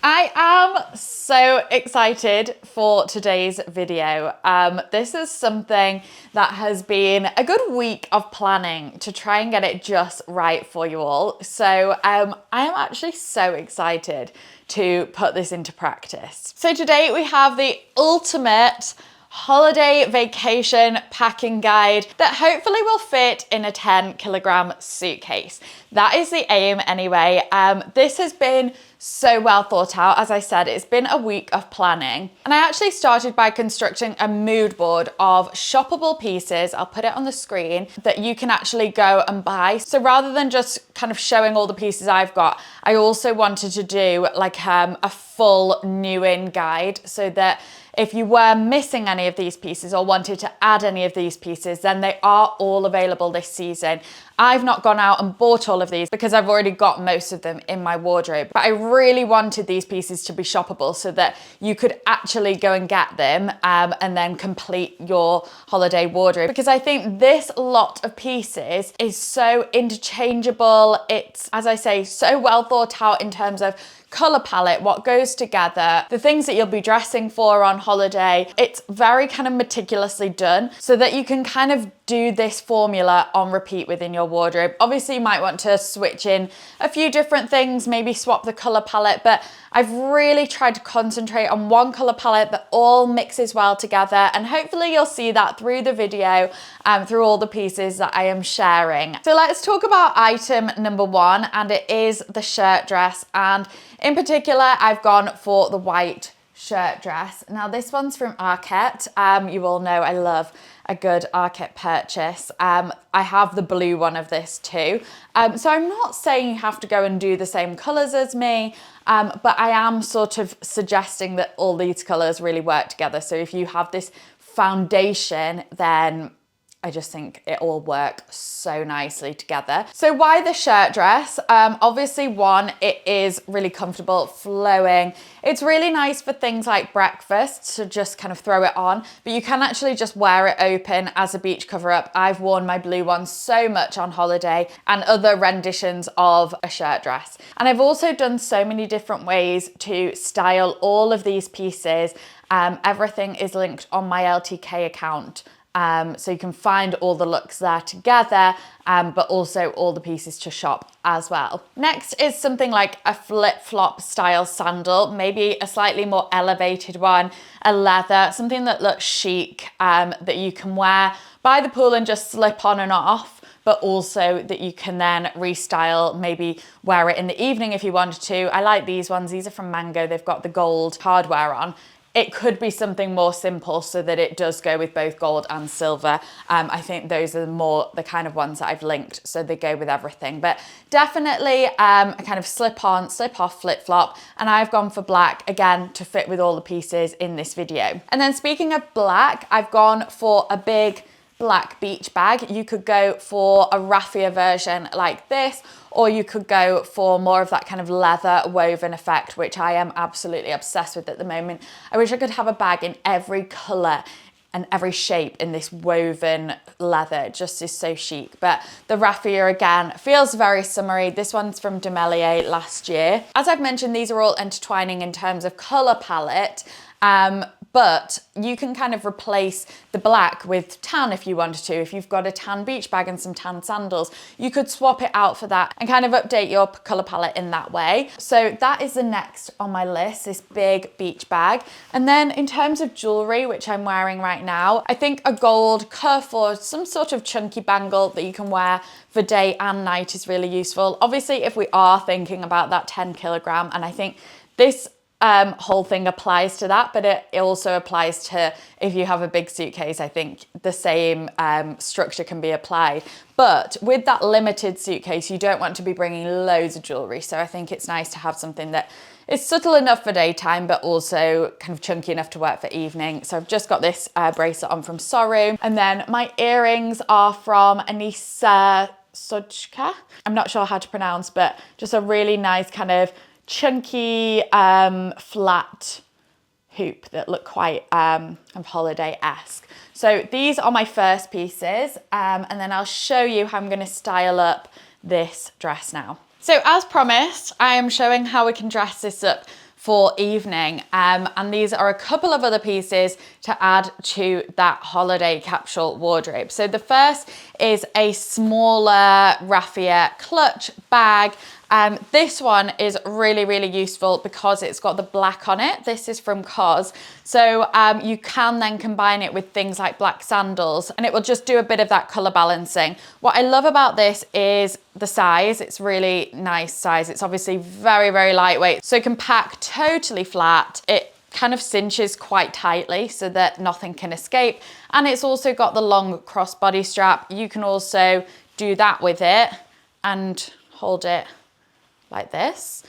I am so excited for today's video. This is something that has been a good week of planning to try and get it just right for you all. So I am actually so excited to put this into practice. So today we have the ultimate holiday vacation packing guide that hopefully will fit in a 10-kilogram suitcase. That is the aim anyway. This has been so well thought out. As I said, it's been a week of planning. And I actually started by constructing a mood board of shoppable pieces. I'll put it on the screen that you can actually go and buy. So rather than just kind of showing all the pieces I've got, I also wanted to do like a full new in guide so that if you were missing any of these pieces or wanted to add any of these pieces, then they are all available this season. I've not gone out and bought all of these because I've already got most of them in my wardrobe, but I really wanted these pieces to be shoppable so that you could actually go and get them and then complete your holiday wardrobe. Because I think this lot of pieces is so interchangeable. It's, as I say, so well thought out in terms of color palette, what goes together, the things that you'll be dressing for on holiday. It's very kind of meticulously done so that you can kind of do this formula on repeat within your wardrobe. Obviously you might want to switch in a few different things, maybe swap the color palette, but I've really tried to concentrate on one color palette that all mixes well together, and hopefully you'll see that through the video and through all the pieces that I am sharing. So let's talk about item number one, and it is the shirt dress. And in particular, I've gone for the white shirt dress. Now this one's from Arket. You all know I love a good Arket purchase. I have the blue one of this too. So I'm not saying you have to go and do the same colors as me, but I am sort of suggesting that all these colors really work together. So if you have this foundation, then I just think it all works so nicely together. So why the shirt dress? Obviously one, it is really comfortable, flowing. It's really nice for things like breakfast to just kind of throw it on, but you can actually just wear it open as a beach cover up. I've worn my blue one so much on holiday and other renditions of a shirt dress. And I've also done so many different ways to style all of these pieces. Everything is linked on my LTK account. So you can find all the looks there together, but also all the pieces to shop as well. Next is something like a flip-flop style sandal, maybe a slightly more elevated one, a leather, something that looks chic, that you can wear by the pool and just slip on and off, but also that you can then restyle, maybe wear it in the evening if you wanted to. I like these ones. These are from Mango. They've got the gold hardware on. It could be something more simple so that it does go with both gold and silver. I think those are more the kind of ones that I've linked, so they go with everything. But definitely a kind of slip on, slip off flip flop. And I've gone for black, again, to fit with all the pieces in this video. And then speaking of black, I've gone for a big black beach bag. You could go for a raffia version like this, or you could go for more of that kind of leather woven effect, which I am absolutely obsessed with at the moment. I wish I could have a bag in every color and every shape in this woven leather. It just is so chic. But the raffia, again, feels very summery. This one's from Demelier last year. As I've mentioned, these are all intertwining in terms of color palette. But you can kind of replace the black with tan if you wanted to. If you've got a tan beach bag and some tan sandals, you could swap it out for that and kind of update your color palette in that way. So that is the next on my list, this big beach bag. And then in terms of jewelry, which I'm wearing right now, I think a gold cuff or some sort of chunky bangle that you can wear for day and night is really useful. Obviously, if we are thinking about that 10 kilogram, and I think this whole thing applies to that, but it also applies to if you have a big suitcase. I think the same structure can be applied. But with that limited suitcase, you don't want to be bringing loads of jewelry. So I think it's nice to have something that is subtle enough for daytime, but also kind of chunky enough to work for evening. So I've just got this bracelet on from Sarong. And then my earrings are from Anissa SUITCASE. I'm not sure how to pronounce, but just a really nice kind of chunky flat hoop that look quite kind of holiday-esque. So these are my first pieces, and then I'll show you how I'm going to style up this dress now. So as promised, I am showing how we can dress this up for evening. And these are a couple of other pieces to add to that holiday capsule wardrobe. So the first is a smaller raffia clutch bag. This one is really useful because it's got the black on it. This is from COS. So you can then combine it with things like black sandals and it will just do a bit of that color balancing. What I love about this is the size. It's really nice size. It's obviously very lightweight. So it can pack totally flat. It kind of cinches quite tightly so that nothing can escape. And it's also got the long crossbody strap. You can also do that with it and hold it like this,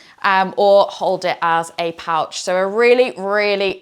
or hold it as a pouch. So a really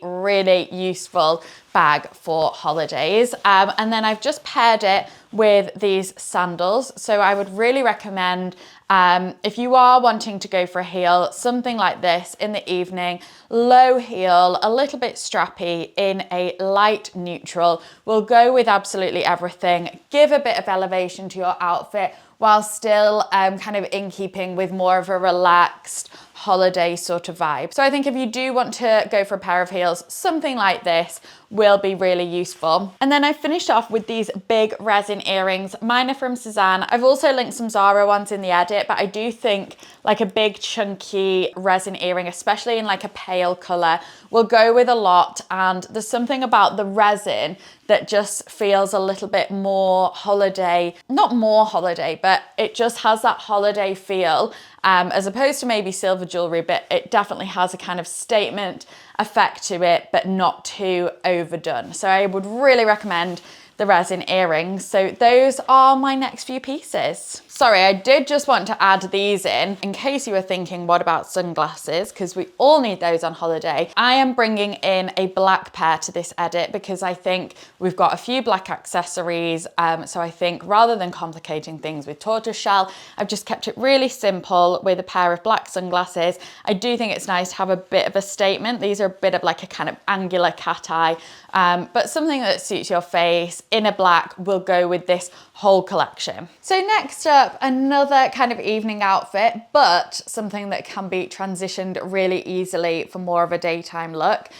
useful bag for holidays. And then I've just paired it with these sandals. So I would really recommend, if you are wanting to go for a heel, something like this in the evening, low heel, a little bit strappy in a light neutral, will go with absolutely everything, give a bit of elevation to your outfit while still kind of in keeping with more of a relaxed holiday sort of vibe. So I think if you do want to go for a pair of heels, something like this will be really useful. And then I finished off with these big resin earrings. Mine are from Suzanne. I've also linked some Zara ones in the edit, but I do think like a big chunky resin earring, especially in like a pale color, will go with a lot. And there's something about the resin that just feels a little bit more holiday, not more holiday, but it just has that holiday feel, as opposed to maybe silver jewelry, but it definitely has a kind of statement effect to it, but not too overdone. So I would really recommend the resin earrings. So those are my next few pieces. Sorry, I did just want to add these in case you were thinking, what about sunglasses? Because we all need those on holiday. I am bringing in a black pair to this edit because I think we've got a few black accessories. So I think rather than complicating things with tortoiseshell, I've just kept it really simple with a pair of black sunglasses. I do think it's nice to have a bit of a statement. These are a bit of like a kind of angular cat eye, but something that suits your face in a black will go with this whole collection. So next up, another kind of evening outfit, but something that can be transitioned really easily for more of a daytime look.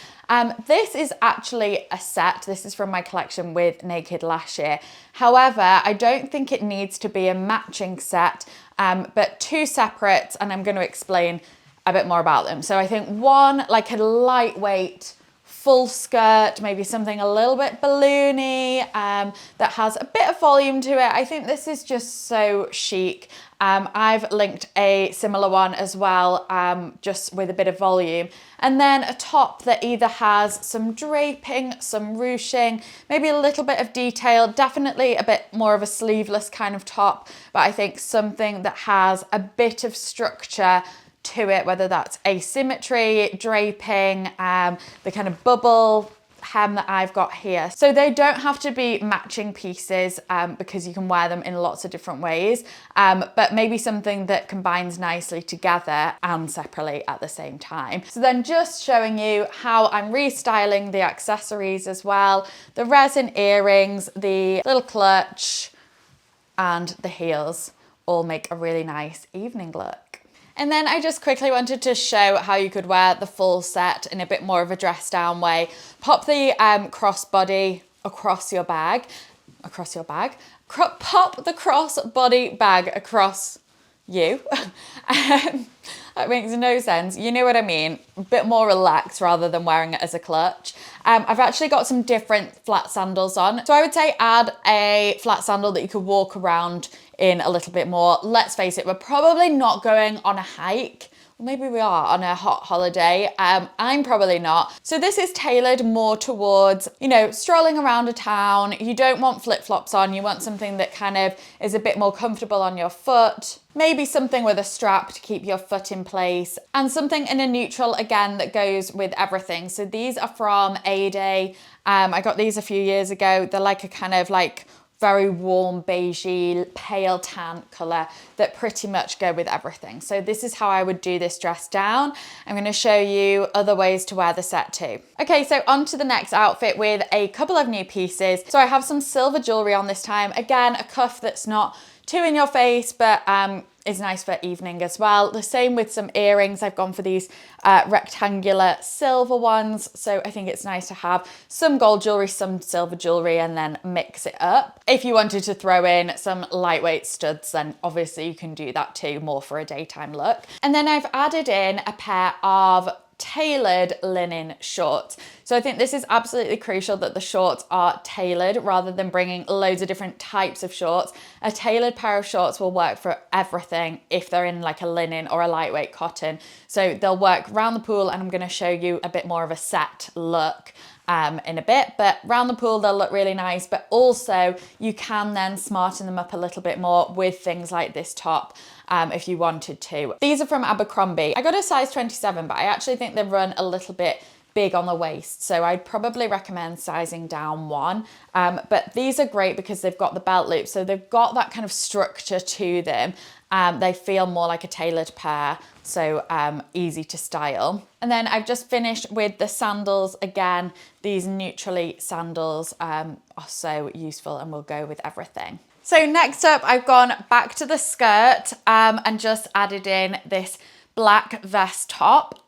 This is actually a set. This is from my collection with Naked last year. However, I don't think it needs to be a matching set, but two separate, and I'm going to explain a bit more about them. So I think one, like a lightweight full skirt, maybe something a little bit balloony, that has a bit of volume to it. I think this is just so chic. I've linked a similar one as well, just with a bit of volume. And then a top that either has some draping, some ruching, maybe a little bit of detail, definitely a bit more of a sleeveless kind of top, but I think something that has a bit of structure to it, whether that's asymmetry, draping, the kind of bubble hem that I've got here. So they don't have to be matching pieces, because you can wear them in lots of different ways, but maybe something that combines nicely together and separately at the same time. So then just showing you how I'm restyling the accessories as well. The resin earrings, the little clutch, and the heels all make a really nice evening look. And then I just quickly wanted to show how you could wear the full set in a bit more of a dress down way. Pop the crossbody across your bag, pop the crossbody bag across you. That makes no sense. You know what I mean? A bit more relaxed rather than wearing it as a clutch. I've actually got some different flat sandals on. So I would say add a flat sandal that you could walk around in a little bit more. Let's face it, we're probably not going on a hike. Well, maybe we are on a hot holiday. I'm probably not. So this is tailored more towards, you know, strolling around a town. You don't want flip-flops on. You want something that kind of is a bit more comfortable on your foot. Maybe something with a strap to keep your foot in place, and something in a neutral again that goes with everything. So these are from A-Day. I got these a few years ago. They're like a kind of like very warm beigey, pale tan colour that pretty much go with everything. So this is how I would do this dress down. I'm going to show you other ways to wear the set too. Okay, so on to the next outfit with a couple of new pieces. So I have some silver jewellery on this time. Again, a cuff that's not too in your face, but is nice for evening as well. The same with some earrings. I've gone for these rectangular silver ones. So I think it's nice to have some gold jewelry, some silver jewelry, and then mix it up. If you wanted to throw in some lightweight studs, then obviously you can do that too, more for a daytime look. And then I've added in a pair of tailored linen shorts. So I think this is absolutely crucial that the shorts are tailored rather than bringing loads of different types of shorts. A tailored pair of shorts will work for everything if they're in like a linen or a lightweight cotton. So they'll work round the pool, and I'm going to show you a bit more of a set look in a bit, but round the pool they'll look really nice, but also you can then smarten them up a little bit more with things like this top if you wanted to. These are from Abercrombie. I got a size 27, but I actually think they run a little bit big on the waist, so I'd probably recommend sizing down one. But these are great because they've got the belt loop, so they've got that kind of structure to them. They feel more like a tailored pair, so easy to style. And then I've just finished with the sandals. Again, these neutrally sandals are so useful and will go with everything. So next up, I've gone back to the skirt and just added in this black vest top.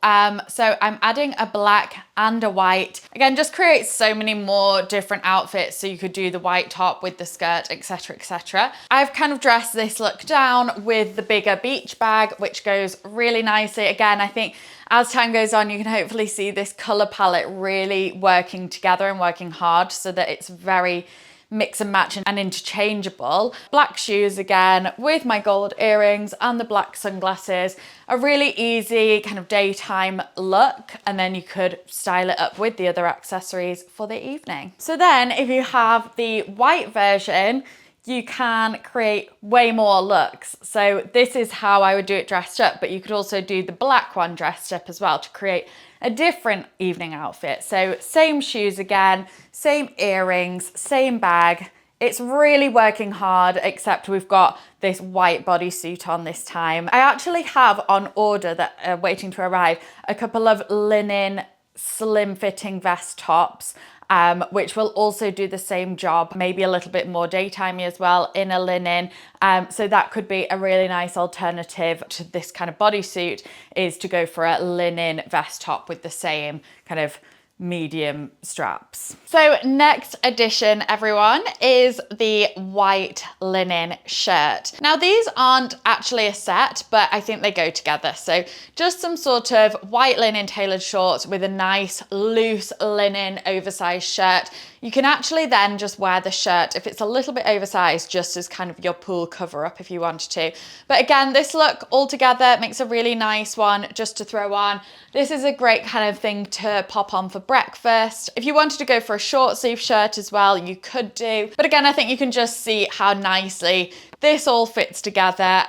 So I'm adding a black and a white. Again, just creates so many more different outfits. So you could do the white top with the skirt, etc, etc. I've kind of dressed this look down with the bigger beach bag, which goes really nicely. Again, I think as time goes on, you can hopefully see this color palette really working together and working hard so that it's very mix and match and interchangeable. Black shoes again with my gold earrings and the black sunglasses. A really easy kind of daytime look, and then you could style it up with the other accessories for the evening. So then if you have the white version, you can create way more looks. So this is how I would do it dressed up, but you could also do the black one dressed up as well to create a different evening outfit. So same shoes again, same earrings, same bag. It's really working hard, except we've got this white bodysuit on this time. I actually have on order that are waiting to arrive a couple of linen slim fitting vest tops, which will also do the same job, maybe a little bit more daytimey as well in a linen. So that could be a really nice alternative to this kind of bodysuit, is to go for a linen vest top with the same kind of medium straps. So next addition, everyone, is the white linen shirt. Now these aren't actually a set, but I think they go together. So just some sort of white linen tailored shorts with a nice loose linen oversized shirt. You can actually then just wear the shirt if it's a little bit oversized, just as kind of your pool cover up if you wanted to. But again, this look all together makes a really nice one just to throw on. This is a great kind of thing to pop on for breakfast. If you wanted to go for a short sleeve shirt as well, you could do. But again, I think you can just see how nicely this all fits together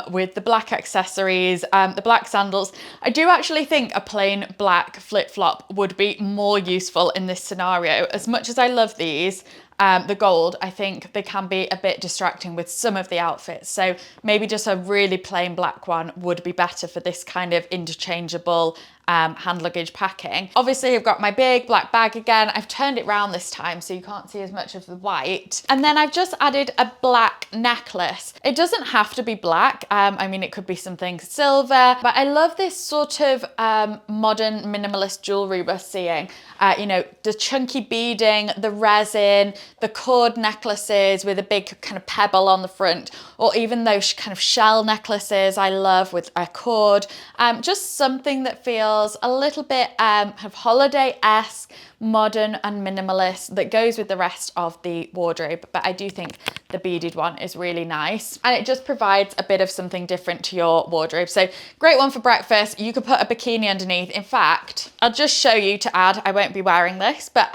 with the black accessories, the black sandals. I do actually think a plain black flip-flop would be more useful in this scenario. As much as I love these, the gold, I think they can be a bit distracting with some of the outfits. So maybe just a really plain black one would be better for this kind of interchangeable hand luggage packing. Obviously I've got my big black bag again. I've turned it round this time so you can't see as much of the white. And then I've just added a black necklace. It doesn't have to be black. I mean, it could be something silver, but I love this sort of modern minimalist jewelry we're seeing. You know, the chunky beading, the resin, the cord necklaces with a big kind of pebble on the front, or even those kind of shell necklaces I love with a cord. Just something that feels a little bit kind of holiday-esque, modern and minimalist that goes with the rest of the wardrobe. But I do think the beaded one is really nice, and it just provides a bit of something different to your wardrobe. So great one for breakfast. You could put a bikini underneath. In fact, I'll just show you to add. I won't be wearing this, but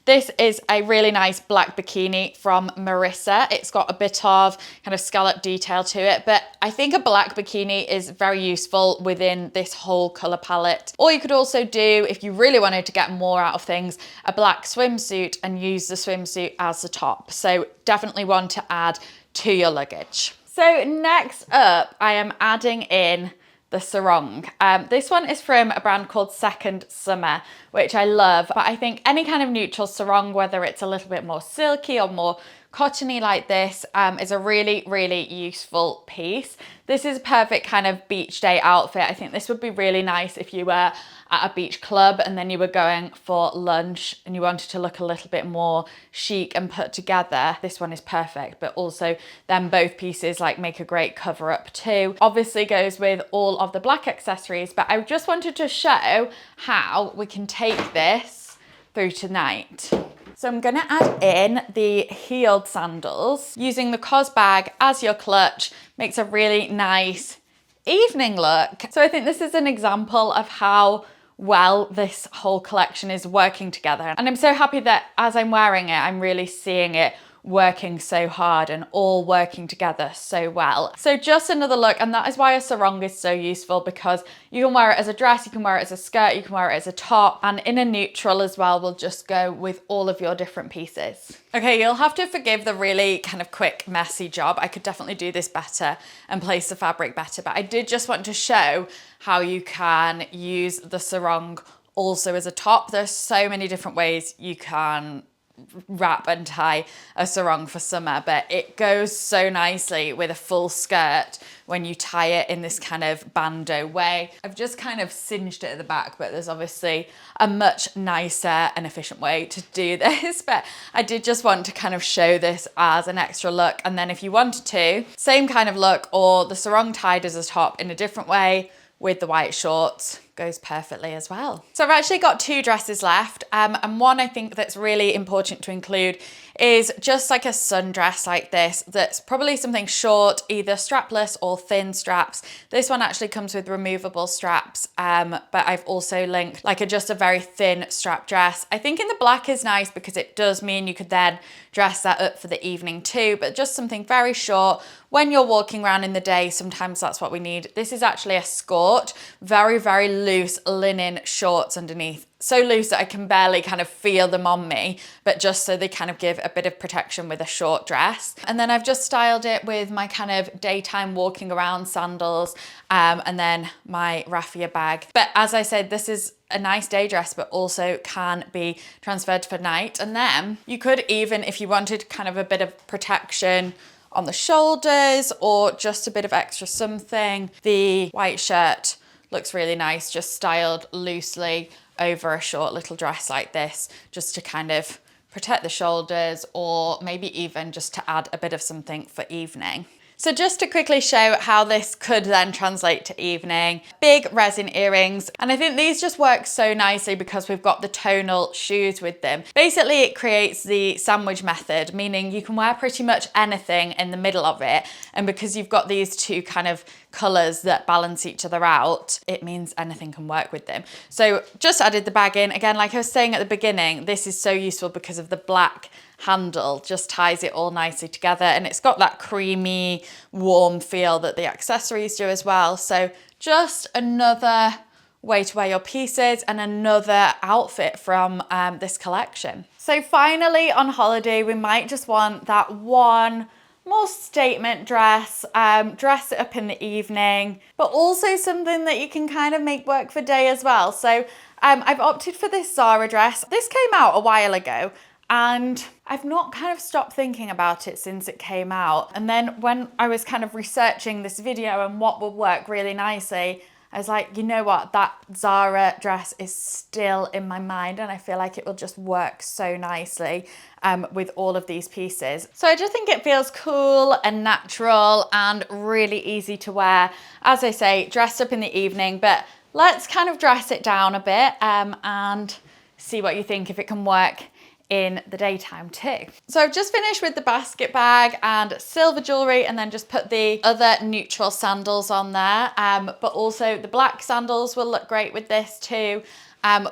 this is a really nice black bikini from Marissa. It's got a bit of kind of scallop detail to it, but I think a black bikini is very useful within this whole color palette. Or you could also do, if you really wanted to get more out of things, a black swimsuit and use the swimsuit as the top. So definitely one to add to your luggage. So next up, I am adding in the sarong. This one is from a brand called Second Summer, which I love, but I think any kind of neutral sarong, whether it's a little bit more silky or more cottony like this is a really, really useful piece. This is a perfect kind of beach day outfit. I think this would be really nice if you were at a beach club and then you were going for lunch and you wanted to look a little bit more chic and put together. This one is perfect, but also then both pieces like make a great cover up too. Obviously goes with all of the black accessories, but I just wanted to show how we can take this through tonight. So I'm gonna add in the heeled sandals. Using the COS bag as your clutch makes a really nice evening look. So I think this is an example of how well this whole collection is working together. And I'm so happy that as I'm wearing it, I'm really seeing it working so hard and all working together so well. So just another look, and that is why a sarong is so useful, because you can wear it as a dress, you can wear it as a skirt, you can wear it as a top, and in a neutral as well will just go with all of your different pieces. Okay, you'll have to forgive the really kind of quick, messy job. I could definitely do this better and place the fabric better, but I did just want to show how you can use the sarong also as a top. There's so many different ways you can wrap and tie a sarong for summer, but it goes so nicely with a full skirt when you tie it in this kind of bandeau way. I've just kind of singed it at the back, but there's obviously a much nicer and efficient way to do this, but I did just want to kind of show this as an extra look. And then if you wanted to, same kind of look, or the sarong tied as a top in a different way with the white shorts, goes perfectly as well. So I've actually got two dresses left, and one I think that's really important to include is just like a sundress like this, that's probably something short, either strapless or thin straps. This one actually comes with removable straps, but I've also linked like just a very thin strap dress. I think in the black is nice because it does mean you could then dress that up for the evening too, but just something very short. When you're walking around in the day, sometimes that's what we need. This is actually a skirt, very, very loose linen shorts underneath. So loose that I can barely kind of feel them on me, but just so they kind of give a bit of protection with a short dress. And then I've just styled it with my kind of daytime walking around sandals, and then my raffia bag. But as I said, this is a nice day dress, but also can be transferred for night. And then you could even, if you wanted kind of a bit of protection on the shoulders or just a bit of extra something, the white shirt looks really nice, just styled loosely over a short little dress like this, just to kind of protect the shoulders, or maybe even just to add a bit of something for evening. So just to quickly show how this could then translate to evening, big resin earrings. And I think these just work so nicely because we've got the tonal shoes with them. Basically, it creates the sandwich method, meaning you can wear pretty much anything in the middle of it. And because you've got these two kind of colors that balance each other out, it means anything can work with them. So just added the bag in. Again, like I was saying at the beginning, this is so useful because of the black handle, just ties it all nicely together, and it's got that creamy, warm feel that the accessories do as well. So just another way to wear your pieces and another outfit from this collection. So finally on holiday, we might just want that one more statement dress, dress it up in the evening, but also something that you can kind of make work for day as well. So I've opted for this Zara dress. This came out a while ago, and I've not kind of stopped thinking about it since it came out. And then when I was kind of researching this video and what would work really nicely, I was like, you know what, that Zara dress is still in my mind, and I feel like it will just work so nicely with all of these pieces. So I just think it feels cool and natural and really easy to wear. As I say, dressed up in the evening, but let's kind of dress it down a bit and see what you think, if it can work in the daytime too. So I've just finished with the basket bag and silver jewelry, and then just put the other neutral sandals on there. But also the black sandals will look great with this too.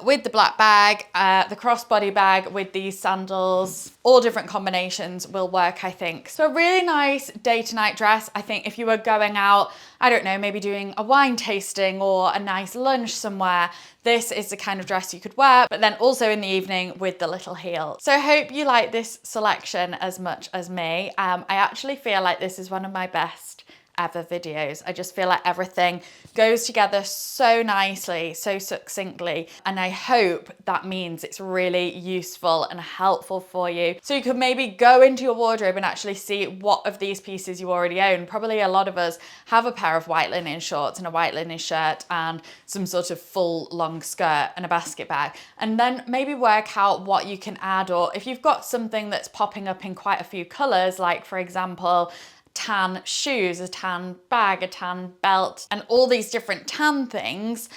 With the black bag, the crossbody bag with these sandals, all different combinations will work, I think. So a really nice day to night dress. I think if you were going out, I don't know, maybe doing a wine tasting or a nice lunch somewhere, this is the kind of dress you could wear, but then also in the evening with the little heel. So I hope you like this selection as much as me. I actually feel like this is one of my best ever videos. I just feel like everything goes together so nicely, so succinctly, and I hope that means it's really useful and helpful for you. So you could maybe go into your wardrobe and actually see what of these pieces you already own. Probably a lot of us have a pair of white linen shorts and a white linen shirt and some sort of full long skirt and a basket bag, and then maybe work out what you can add, or if you've got something that's popping up in quite a few colors, like for example tan shoes, a tan bag, a tan belt, and all these different tan things,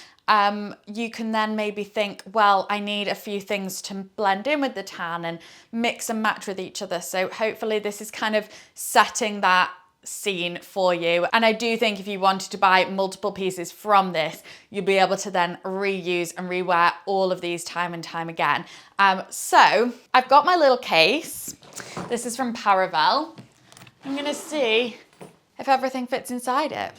you can then maybe think, well, I need a few things to blend in with the tan and mix and match with each other. So hopefully this is kind of setting that scene for you. And I do think if you wanted to buy multiple pieces from this, you'll be able to then reuse and rewear all of these time and time again. So I've got my little case. This is from Paravel. I'm gonna see if everything fits inside it.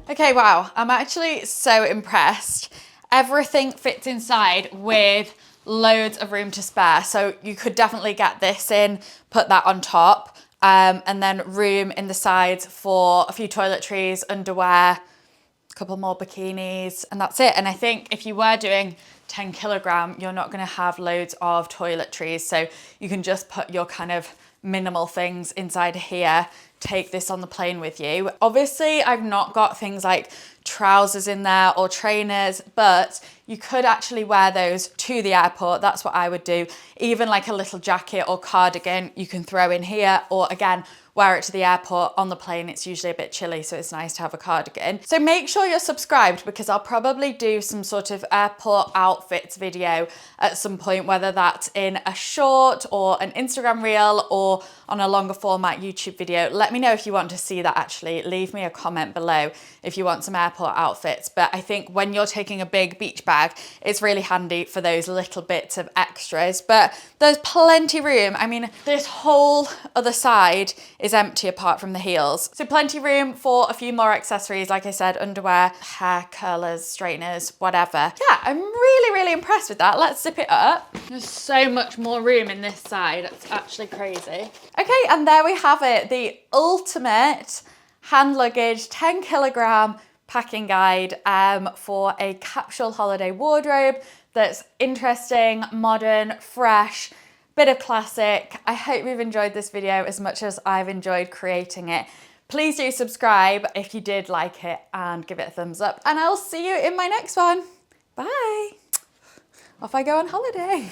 Okay, wow, I'm actually so impressed. Everything fits inside with loads of room to spare. So you could definitely get this in, put that on top, and then room in the sides for a few toiletries, underwear, a couple more bikinis, and that's it. And I think if you were doing 10 kilogram, you're not gonna have loads of toiletries. So you can just put your kind of minimal things inside here, take this on the plane with you. Obviously, I've not got things like trousers in there or trainers, but you could actually wear those to the airport. That's what I would do. Even like a little jacket or cardigan you can throw in here, or again, wear it to the airport. On the plane, it's usually a bit chilly, so it's nice to have a cardigan. So make sure you're subscribed, because I'll probably do some sort of airport outfits video at some point, whether that's in a short or an Instagram reel or on a longer format YouTube video. Let me know if you want to see that actually. Leave me a comment below if you want some airport outfits. But I think when you're taking a big beach bag, it's really handy for those little bits of extras. But there's plenty room. I mean, this whole other side is empty apart from the heels. So plenty room for a few more accessories, like I said, underwear, hair curlers, straighteners, whatever. Yeah, I'm really, really impressed with that. Let's zip it up. There's so much more room in this side. It's actually crazy. Okay, and there we have it. The ultimate hand luggage 10 kilogram packing guide for a capsule holiday wardrobe that's interesting, modern, fresh, bit of classic. I hope you've enjoyed this video as much as I've enjoyed creating it. Please do subscribe if you did like it and give it a thumbs up, and I'll see you in my next one. Bye. Off I go on holiday.